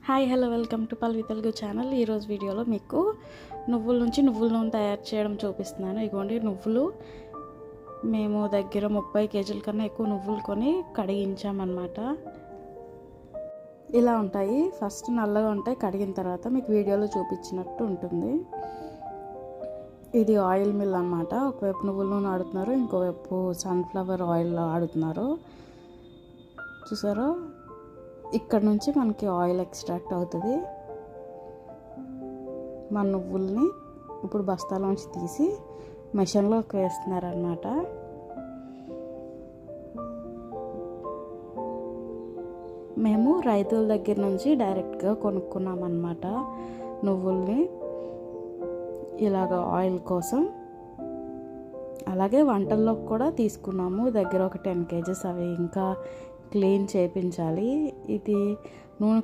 Hi hello welcome to Palvi Telugu channel. ఈరోజు వీడియోలో మీకు నువ్వుల నుంచి నువ్వుల నూనె తయారు చేయడం చూపిస్తున్నాను. ఇగోండి నువ్వులు మేము దగ్గర 30 కేజీల కన్నా ఎక్కువ నువ్వులు కొని కడిగించామన్నమాట. ఇలా ఉంటాయి. ఫస్ట్ నల్లగా ఉంటాయి, కడిగిన తర్వాత మీకు వీడియోలో చూపించినట్టు ఉంటుంది. ఇది ఆయిల్ మిల్ అన్నమాట. ఒకవైపు నువ్వుల నూనె ఆడుతున్నారు, ఇంకోవైపు సన్ఫ్లవర్ ఆయిల్ ఆడుతున్నారు. చూసారా, ఇక్కడ నుంచి మనకి ఆయిల్ ఎక్స్ట్రాక్ట్ అవుతుంది. మన నువ్వుల్ని ఇప్పుడు బస్తాలోంచి తీసి మెషిన్లోకి వేస్తున్నారనమాట. మేము రైతుల దగ్గర నుంచి డైరెక్ట్గా కొనుక్కున్నామన్నమాట నువ్వుల్ని, ఇలాగ ఆయిల్ కోసం. అలాగే వంటల్లోకి కూడా తీసుకున్నాము, దగ్గర ఒక 10 కేజెస్. అవి ఇంకా క్లీన్ చేయించాలి. ఇది నూనె